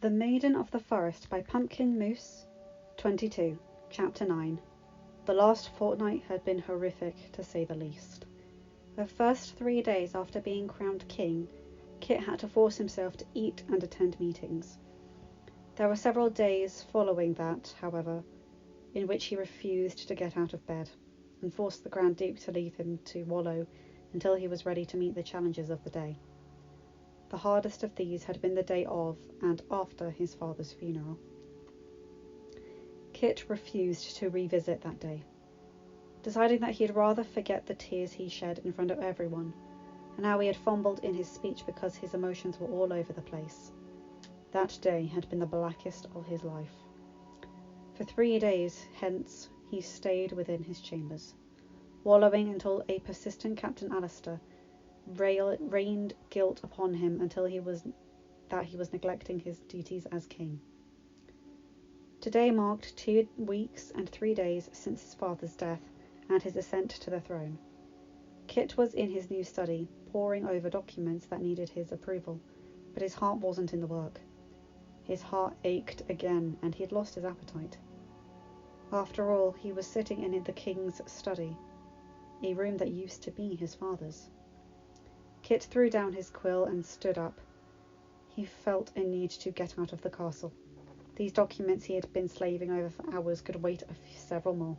The Maiden of the Forest by pumpkinmoose22, Chapter 9. The last fortnight had been horrific, to say the least. The first 3 days after being crowned king, Kit had to force himself to eat and attend meetings. There were several days following that, however, in which he refused to get out of bed, and forced the Grand Duke to leave him to wallow until he was ready to meet the challenges of the day. The hardest of these had been the day of and after his father's funeral. Kit refused to revisit that day, deciding that he'd rather forget the tears he shed in front of everyone, and how he had fumbled in his speech because his emotions were all over the place. That day had been the blackest of his life. For 3 days hence he stayed within his chambers, wallowing until a persistent Captain Alistair rained guilt upon him until he was neglecting his duties as king. Today marked 2 weeks and 3 days since his father's death and his ascent to the throne. Kit was in his new study, poring over documents that needed his approval, but his heart wasn't in the work. His heart ached again, and he had lost his appetite. After all, he was sitting in the king's study, a room that used to be his father's. Kit threw down his quill and stood up. He felt a need to get out of the castle. These documents he had been slaving over for hours could wait several more.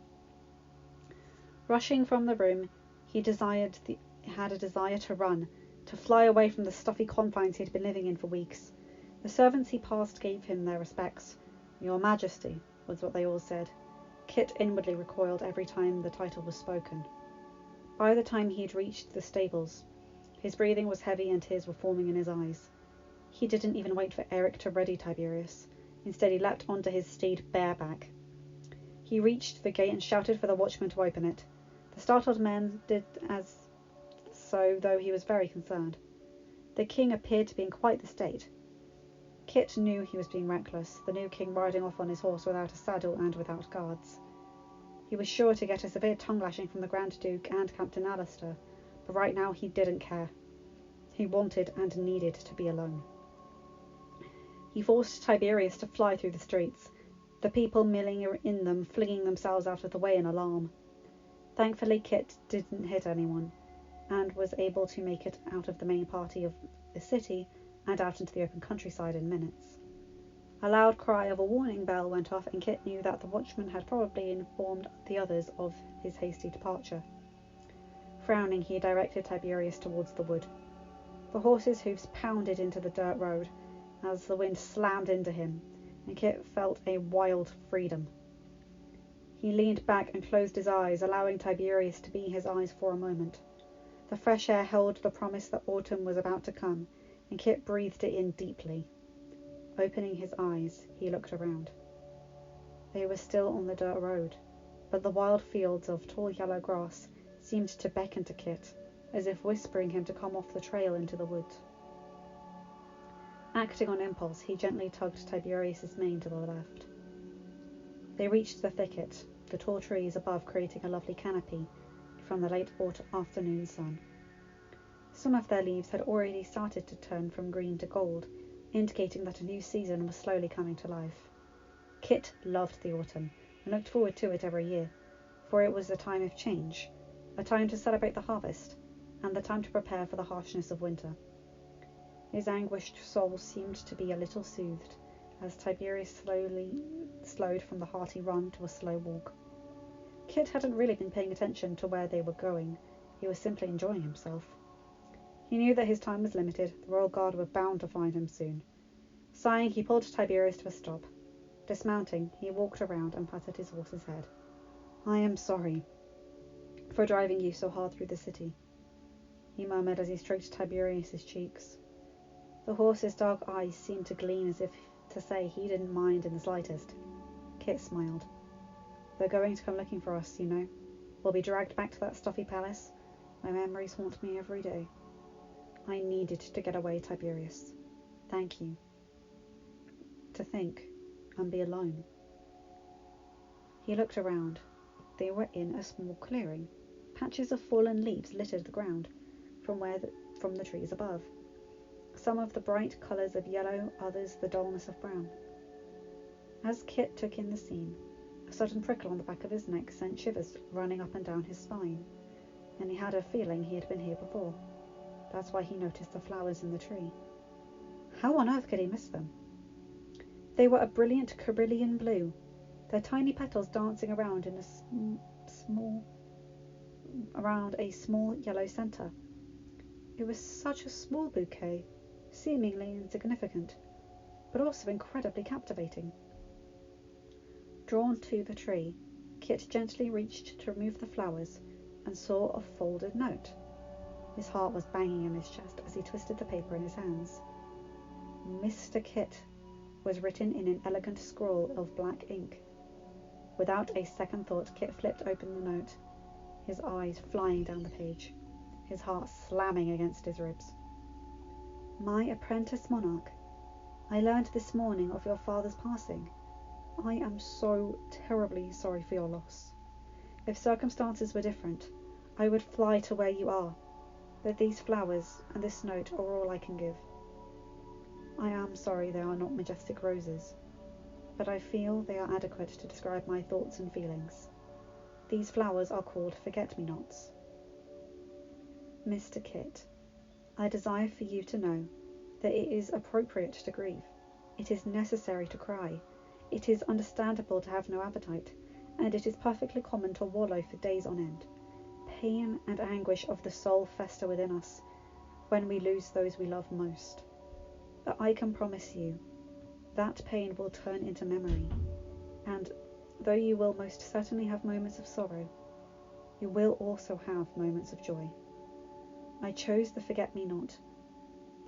Rushing from the room, he had a desire to run, to fly away from the stuffy confines he had been living in for weeks. The servants he passed gave him their respects. "Your Majesty," was what they all said. Kit inwardly recoiled every time the title was spoken. By the time he had reached the stables, his breathing was heavy and tears were forming in his eyes. He didn't even wait for Eric to ready Tiberius. Instead, he leapt onto his steed bareback. He reached the gate and shouted for the watchman to open it. The startled men did as so, though he was very concerned. The king appeared to be in quite the state. Kit knew he was being reckless, the new king riding off on his horse without a saddle and without guards. He was sure to get a severe tongue-lashing from the Grand Duke and Captain Alistair, but right now he didn't care. He wanted and needed to be alone. He forced Tiberius to fly through the streets, the people milling in them flinging themselves out of the way in alarm. Thankfully, Kit didn't hit anyone, and was able to make it out of the main party of the city and out into the open countryside in minutes. A loud cry of a warning bell went off, and Kit knew that the watchman had probably informed the others of his hasty departure. Frowning, he directed Tiberius towards the wood. The horse's hoofs pounded into the dirt road as the wind slammed into him, and Kit felt a wild freedom. He leaned back and closed his eyes, allowing Tiberius to be his eyes for a moment. The fresh air held the promise that autumn was about to come, and Kit breathed it in deeply. Opening his eyes, he looked around. They were still on the dirt road, but the wild fields of tall yellow grass seemed to beckon to Kit, as if whispering him to come off the trail into the woods. Acting on impulse, he gently tugged Tiberius's mane to the left. They reached the thicket, the tall trees above creating a lovely canopy from the late afternoon sun. Some of their leaves had already started to turn from green to gold, indicating that a new season was slowly coming to life. Kit loved the autumn and looked forward to it every year, for it was a time of change, a time to celebrate the harvest, and the time to prepare for the harshness of winter. His anguished soul seemed to be a little soothed as Tiberius slowed from the hearty run to a slow walk. Kit hadn't really been paying attention to where they were going. He was simply enjoying himself. He knew that his time was limited. The royal guard were bound to find him soon. Sighing, he pulled Tiberius to a stop. Dismounting, he walked around and patted his horse's head. "I am sorry for driving you so hard through the city," he murmured as he stroked Tiberius's cheeks. The horse's dark eyes seemed to gleam as if to say he didn't mind in the slightest. Kit smiled. "They're going to come looking for us, you know. We'll be dragged back to that stuffy palace. My memories haunt me every day. I needed to get away, Tiberius. Thank you. To think and be alone." He looked around. They were in a small clearing. Patches of fallen leaves littered the ground from the trees above. some of the bright colours of yellow, others the dullness of brown. As Kit took in the scene, a sudden prickle on the back of his neck sent shivers running up and down his spine, and he had a feeling he had been here before. That's why he noticed the flowers in the tree. How on earth could he miss them? They were a brilliant cerulean blue, their tiny petals dancing around in a small yellow centre. It was such a small bouquet, seemingly insignificant, but also incredibly captivating. Drawn to the tree, Kit gently reached to remove the flowers and saw a folded note. His heart was banging in his chest as he twisted the paper in his hands. Mr. Kit was written in an elegant scrawl of black ink. Without a second thought, Kit flipped open the note, his eyes flying down the page, his heart slamming against his ribs. My apprentice monarch, I learned this morning of your father's passing. I am so terribly sorry for your loss. If circumstances were different, I would fly to where you are, but these flowers and this note are all I can give. I am sorry they are not majestic roses, but I feel they are adequate to describe my thoughts and feelings. These flowers are called forget-me-nots. Mr. Kit, I desire for you to know that it is appropriate to grieve. It is necessary to cry. It is understandable to have no appetite, and it is perfectly common to wallow for days on end. Pain and anguish of the soul fester within us when we lose those we love most. But I can promise you that pain will turn into memory, and though you will most certainly have moments of sorrow, you will also have moments of joy. I chose the forget-me-not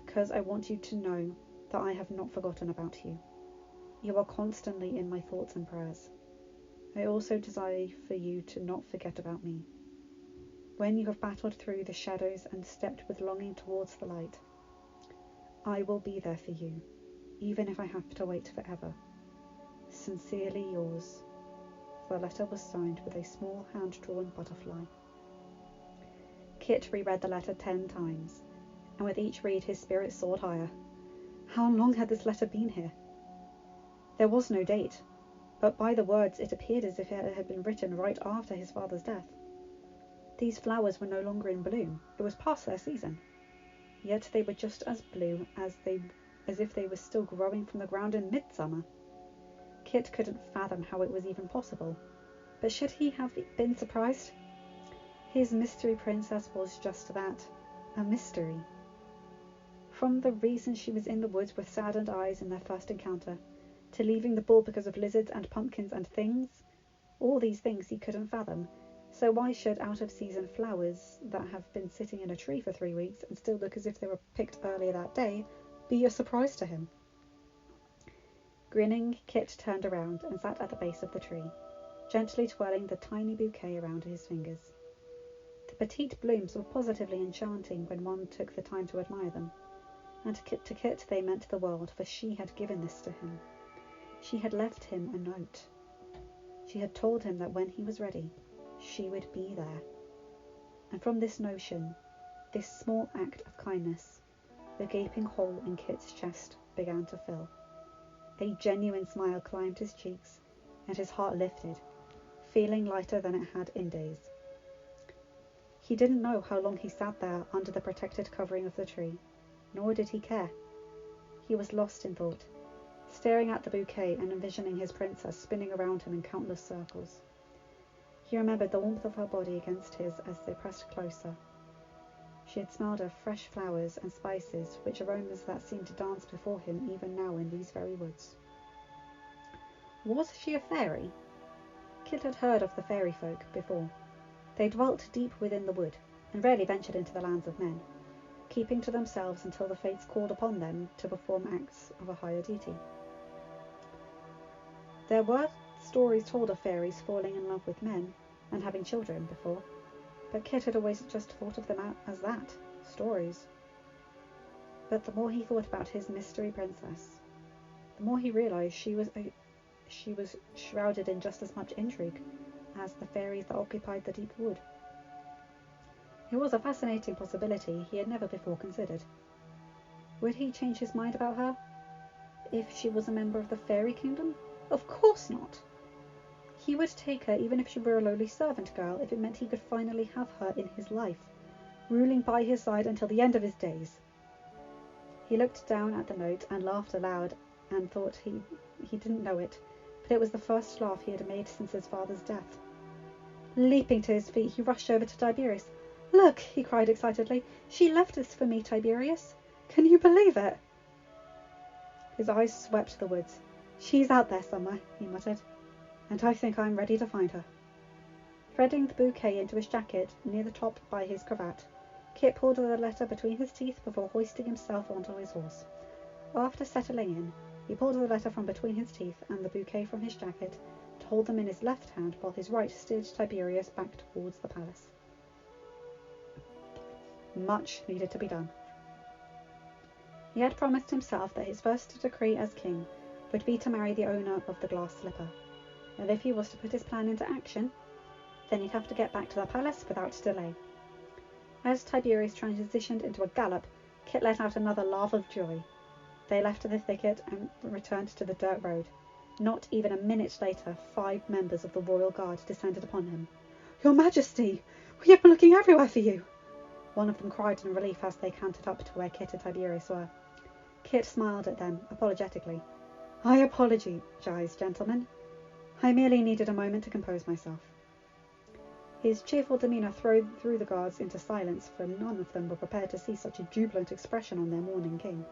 because I want you to know that I have not forgotten about you. You are constantly in my thoughts and prayers. I also desire for you to not forget about me. When you have battled through the shadows and stepped with longing towards the light, I will be there for you, even if I have to wait forever. Sincerely yours. The letter was signed with a small hand-drawn butterfly. Kit reread the letter 10 times, and with each read his spirits soared higher. How long had this letter been here? There was no date, but by the words it appeared as if it had been written right after his father's death. These flowers were no longer in bloom. It was past their season. Yet they were just as blue as if they were still growing from the ground in midsummer. Kit couldn't fathom how it was even possible, but should he have been surprised? His mystery princess was just that, a mystery. From the reason she was in the woods with saddened eyes in their first encounter, to leaving the ball because of lizards and pumpkins and things, all these things he couldn't fathom. So why should out-of-season flowers that have been sitting in a tree for 3 weeks and still look as if they were picked earlier that day be a surprise to him? Grinning, Kit turned around and sat at the base of the tree, gently twirling the tiny bouquet around his fingers. The petite blooms were positively enchanting when one took the time to admire them, and to Kit they meant the world, for she had given this to him. She had left him a note. She had told him that when he was ready, she would be there. And from this notion, this small act of kindness, the gaping hole in Kit's chest began to fill. A genuine smile climbed his cheeks, and his heart lifted, feeling lighter than it had in days. He didn't know how long he sat there under the protected covering of the tree, nor did he care. He was lost in thought, staring at the bouquet and envisioning his princess spinning around him in countless circles. He remembered the warmth of her body against his as they pressed closer. She had smelled of fresh flowers and spices, which aromas that seemed to dance before him even now in these very woods. Was she a fairy? Kit had heard of the fairy folk before. They dwelt deep within the wood, and rarely ventured into the lands of men, keeping to themselves until the fates called upon them to perform acts of a higher duty. There were stories told of fairies falling in love with men and having children before, but Kit had always just thought of them as that, stories. But the more he thought about his mystery princess, the more he realized she was shrouded in just as much intrigue as the fairies that occupied the deep wood. It was a fascinating possibility he had never before considered. Would he change his mind about her if she was a member of the fairy kingdom? Of course not. He would take her even if she were a lowly servant girl, if it meant he could finally have her in his life, ruling by his side until the end of his days. He looked down at the note and laughed aloud and thought he didn't know it, but it was the first laugh he had made since his father's death. Leaping to his feet, he rushed over to Tiberius. "Look," he cried excitedly. "She left this for me, Tiberius. Can you believe it?" His eyes swept the woods. "She's out there somewhere," he muttered, "and I think I'm ready to find her." Threading the bouquet into his jacket near the top by his cravat, Kit pulled the letter between his teeth before hoisting himself onto his horse. After settling in, he pulled the letter from between his teeth and the bouquet from his jacket to hold them in his left hand while his right steered Tiberius back towards the palace. Much needed to be done. He had promised himself that his first decree as king would be to marry the owner of the glass slipper, and if he was to put his plan into action, then he'd have to get back to the palace without delay. As Tiberius transitioned into a gallop, Kit let out another laugh of joy. They left the thicket and returned to the dirt road. Not even a minute later, 5 members of the royal guard descended upon him. "Your Majesty, we have been looking everywhere for you," one of them cried in relief as they cantered up to where Kit and Tiberius were. Kit smiled at them apologetically. "I apologize, gentlemen. I merely needed a moment to compose myself." His cheerful demeanour threw the guards into silence, for none of them were prepared to see such a jubilant expression on their mourning king.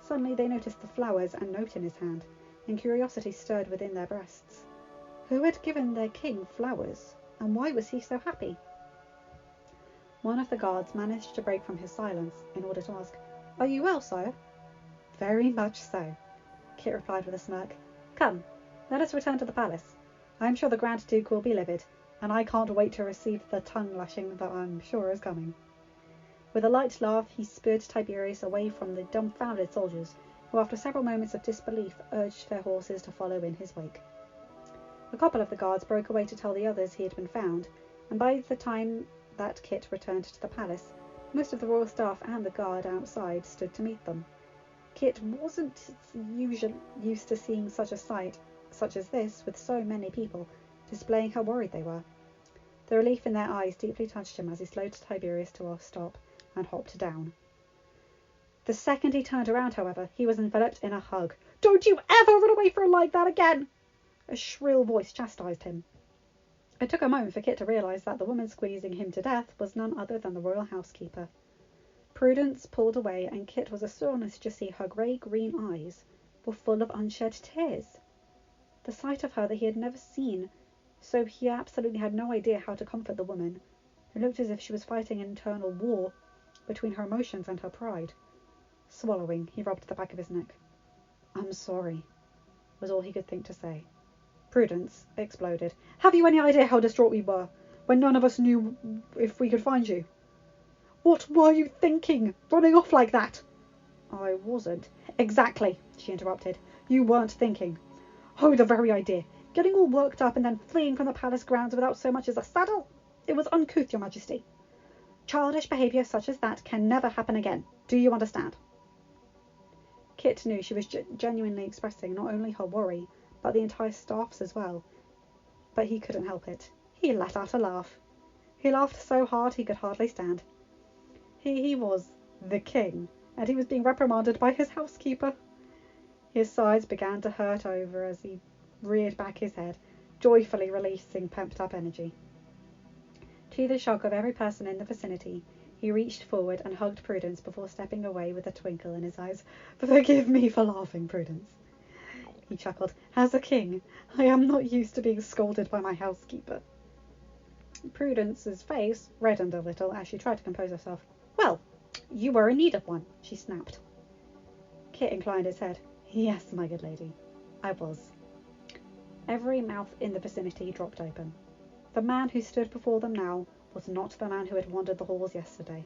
Suddenly they noticed the flowers and note in his hand, and curiosity stirred within their breasts. Who had given their king flowers, and why was he so happy? One of the guards managed to break from his silence in order to ask, "Are you well, sire?" "Very much so," Kit replied with a smirk. "Come, let us return to the palace. I am sure the Grand Duke will be livid, and I can't wait to receive the tongue-lashing that I'm sure is coming." With a light laugh, he spurred Tiberius away from the dumbfounded soldiers, who after several moments of disbelief urged their horses to follow in his wake. A couple of the guards broke away to tell the others he had been found, and by the time that Kit returned to the palace, most of the royal staff and the guard outside stood to meet them. Kit wasn't used to seeing such a sight such as this, with so many people displaying how worried they were. The relief in their eyes deeply touched him as he slowed Tiberius to a stop and hopped down. The second he turned around, however, he was enveloped in a hug. "Don't you ever run away from her like that again!" A shrill voice chastised him. It took a moment for Kit to realise that the woman squeezing him to death was none other than the royal housekeeper. Prudence pulled away, and Kit was astonished to see her grey-green eyes were full of unshed tears. The sight of her that he had never seen, so he absolutely had no idea how to comfort the woman, who looked as if she was fighting an internal war between her emotions and her pride. Swallowing, he rubbed the back of his neck. "I'm sorry," was all he could think to say. Prudence exploded. "Have you any idea how distraught we were, when none of us knew if we could find you? What were you thinking, running off like that?" "I wasn't." "Exactly," she interrupted. "You weren't thinking. Oh, the very idea. Getting all worked up and then fleeing from the palace grounds without so much as a saddle. It was uncouth, your Majesty. Childish behaviour such as that can never happen again. Do you understand?" Kit knew she was genuinely expressing not only her worry, but the entire staff's as well. But he couldn't help it. He let out a laugh. He laughed so hard he could hardly stand. He was the king, and he was being reprimanded by his housekeeper. His sides began to hurt over as he reared back his head, joyfully releasing pumped-up energy. To the shock of every person in the vicinity, he reached forward and hugged Prudence before stepping away with a twinkle in his eyes. "Forgive me for laughing, Prudence," he chuckled. "As a king, I am not used to being scolded by my housekeeper." Prudence's face reddened a little as she tried to compose herself. "Well, you were in need of one," she snapped. Kit inclined his head. "Yes, my good lady, I was." Every mouth in the vicinity dropped open. The man who stood before them now was not the man who had wandered the halls yesterday.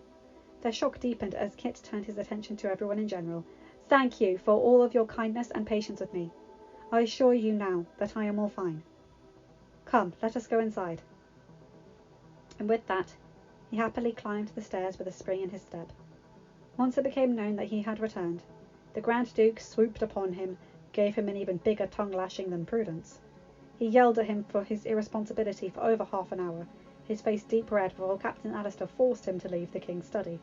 Their shock deepened as Kit turned his attention to everyone in general. "Thank you for all of your kindness and patience with me. I assure you now that I am all fine. Come, let us go inside." And with that, he happily climbed the stairs with a spring in his step. Once it became known that he had returned, the Grand Duke swooped upon him, gave him an even bigger tongue-lashing than Prudence. He yelled at him for his irresponsibility for over half an hour, his face deep red, before Captain Alistair forced him to leave the king's study.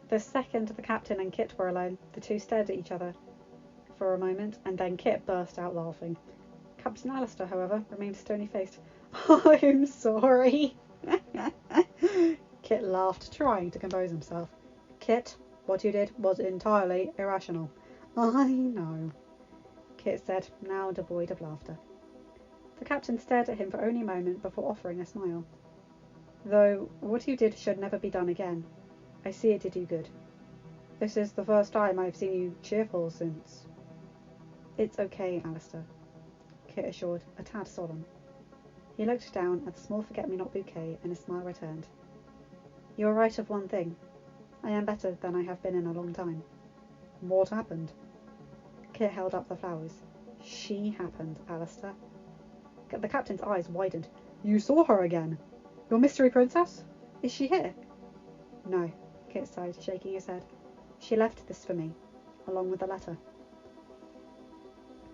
The second the captain and Kit were alone, the two stared at each other for a moment, and then Kit burst out laughing. Captain Alistair, however, remained stony-faced. "I'm sorry." Kit laughed, trying to compose himself. "Kit, what you did was entirely irrational." "I know," Kit said, now devoid of laughter. The captain stared at him for only a moment before offering a smile. "Though what you did should never be done again. I see it did you good. This is the first time I've seen you cheerful since—" "It's okay, Alistair," Kit assured, a tad solemn. He looked down at the small forget-me-not bouquet, and his smile returned. "You're right of one thing. I am better than I have been in a long time." "What happened?" Kit held up the flowers. "She happened, Alistair." The captain's eyes widened. "You saw her again? Your mystery princess? Is she here?" "No," Kit sighed, shaking his head. "She left this for me, along with the letter."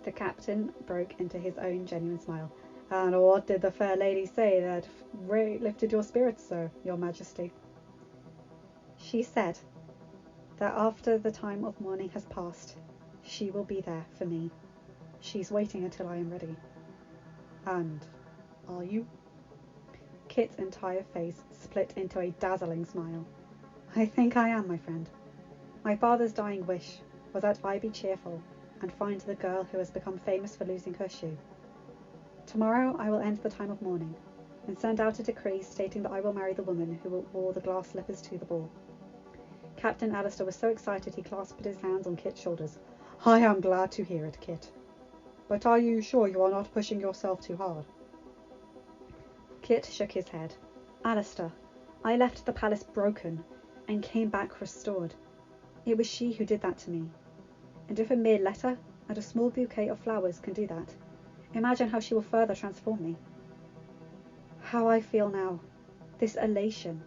The captain broke into his own genuine smile. "And what did the fair lady say that lifted your spirits so, your majesty?" "She said that after the time of mourning has passed, she will be there for me. She's waiting until I am ready." "And are you?" Kit's entire face split into a dazzling smile. "I think I am, my friend. My father's dying wish was that I be cheerful and find the girl who has become famous for losing her shoe. Tomorrow I will end the time of mourning and send out a decree stating that I will marry the woman who wore the glass slippers to the ball." Captain Alistair was so excited he clasped his hands on Kit's shoulders. "I am glad to hear it, Kit. But are you sure you are not pushing yourself too hard?" Kit shook his head. "Alistair, I left the palace broken and came back restored. It was she who did that to me. And if a mere letter and a small bouquet of flowers can do that, imagine how she will further transform me. How I feel now, this elation,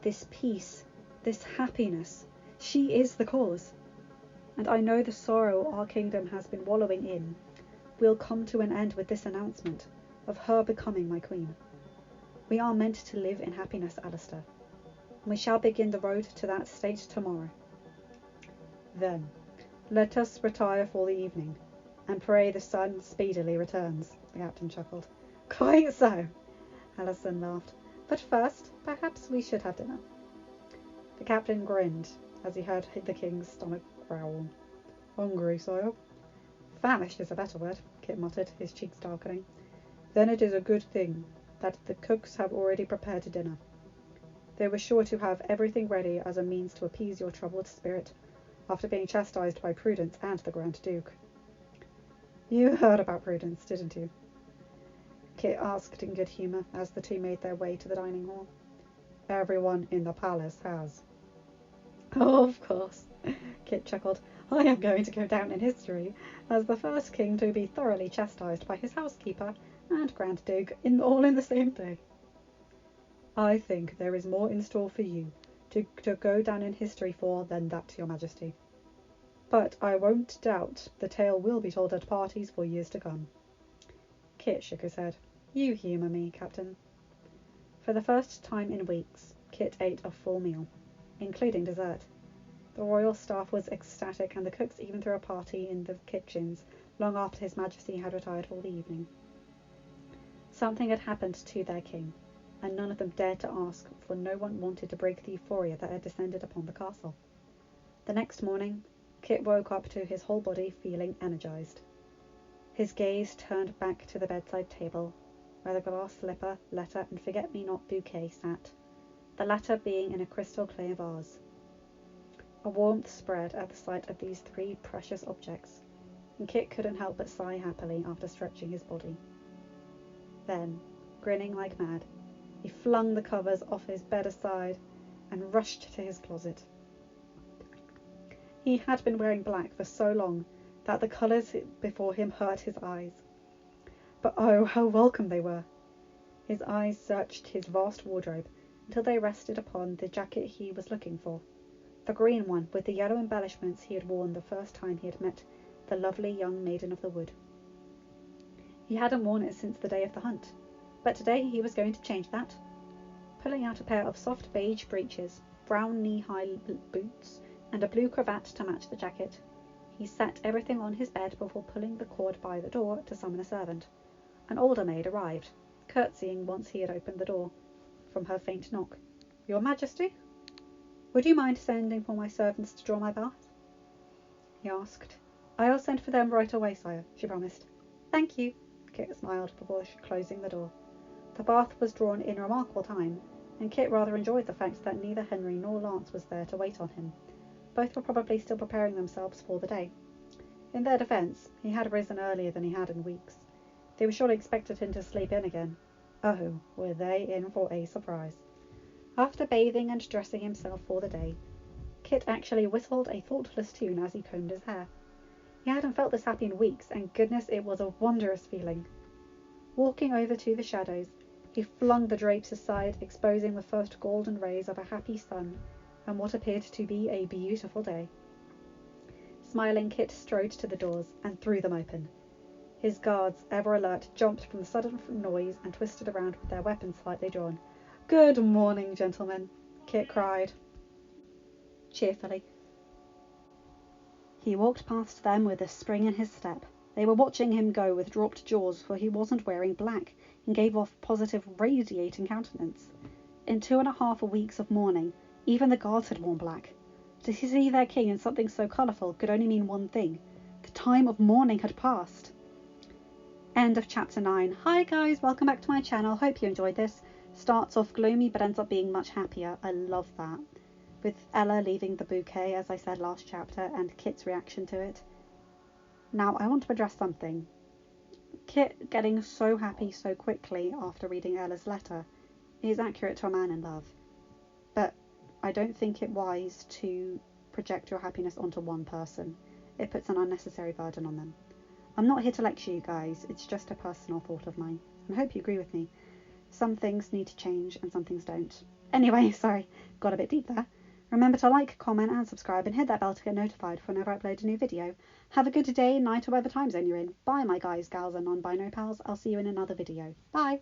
this peace, this happiness, she is the cause. And I know the sorrow our kingdom has been wallowing in will come to an end with this announcement of her becoming my queen. We are meant to live in happiness, Alistair, and we shall begin the road to that state tomorrow." "Then let us retire for the evening, and pray the sun speedily returns," the captain chuckled. "Quite so," Alison laughed. "But first, perhaps we should have dinner." The captain grinned as he heard the king's stomach growl. "Hungry, sire?" "Famished is a better word," Kit muttered, his cheeks darkening. "Then it is a good thing that the cooks have already prepared dinner. They were sure to have everything ready as a means to appease your troubled spirit after being chastised by Prudence and the Grand Duke." "You heard about Prudence, didn't you?" Kit asked in good humour as the two made their way to the dining hall. "Everyone in the palace has." "Oh, of course," Kit chuckled. "I am going to go down in history as the first king to be thoroughly chastised by his housekeeper and Grand Duke all in the same day." "I think there is more in store for you to go down in history for than that, your majesty. But I won't doubt the tale will be told at parties for years to come." Kit shook his head. "You humour me, Captain." For the first time in weeks, Kit ate a full meal, including dessert. The royal staff was ecstatic, and the cooks even threw a party in the kitchens long after His Majesty had retired for the evening. Something had happened to their king, and none of them dared to ask, for no one wanted to break the euphoria that had descended upon the castle. The next morning, Kit woke up to his whole body feeling energized. His gaze turned back to the bedside table, where the glass slipper, letter, and forget-me-not bouquet sat, the latter being in a crystal clear vase. A warmth spread at the sight of these three precious objects, and Kit couldn't help but sigh happily after stretching his body. Then, grinning like mad, he flung the covers off his bed aside and rushed to his closet. He had been wearing black for so long that the colours before him hurt his eyes. But oh, how welcome they were! His eyes searched his vast wardrobe, until they rested upon the jacket he was looking for. The green one, with the yellow embellishments he had worn the first time he had met the lovely young maiden of the wood. He hadn't worn it since the day of the hunt, but today he was going to change that. Pulling out a pair of soft beige breeches, brown knee-high boots, and a blue cravat to match the jacket, he set everything on his bed before pulling the cord by the door to summon a servant. An older maid arrived, curtsying once he had opened the door from her faint knock. "Your Majesty? Would you mind sending for my servants to draw my bath?" he asked. "I'll send for them right away, sire," she promised. "Thank you," Kit smiled before closing the door. The bath was drawn in remarkable time, and Kit rather enjoyed the fact that neither Henry nor Lance was there to wait on him. Both were probably still preparing themselves for the day. In their defence, he had risen earlier than he had in weeks. They were surely expected him to sleep in again. Oh, were they in for a surprise. After bathing and dressing himself for the day, Kit actually whistled a thoughtless tune as he combed his hair. He hadn't felt this happy in weeks, and goodness, it was a wondrous feeling. Walking over to the shadows, he flung the drapes aside, exposing the first golden rays of a happy sun and what appeared to be a beautiful day. Smiling, Kit strode to the doors and threw them open. His guards, ever alert, jumped from the sudden noise and twisted around with their weapons slightly drawn. "Good morning, gentlemen," Kit cried cheerfully. He walked past them with a spring in his step. They were watching him go with dropped jaws, for he wasn't wearing black and gave off positive radiating countenance. In 2.5 weeks of mourning, even the guards had worn black. To see their king in something so colourful could only mean one thing: the time of mourning had passed. End of chapter 9. Hi guys, welcome back to my channel. Hope you enjoyed this. Starts off gloomy but ends up being much happier. I love that. With Ella leaving the bouquet, as I said last chapter, and Kit's reaction to it. Now I want to address something. Kit getting so happy so quickly after reading Ella's letter is accurate to a man in love. But I don't think it wise to project your happiness onto one person. It puts an unnecessary burden on them. I'm not here to lecture you guys, it's just a personal thought of mine, and I hope you agree with me. Some things need to change and some things don't. Anyway, sorry, got a bit deep there. Remember to like, comment and subscribe and hit that bell to get notified whenever I upload a new video. Have a good day, night or whatever time zone you're in. Bye my guys, gals and non-binary pals. I'll see you in another video. Bye!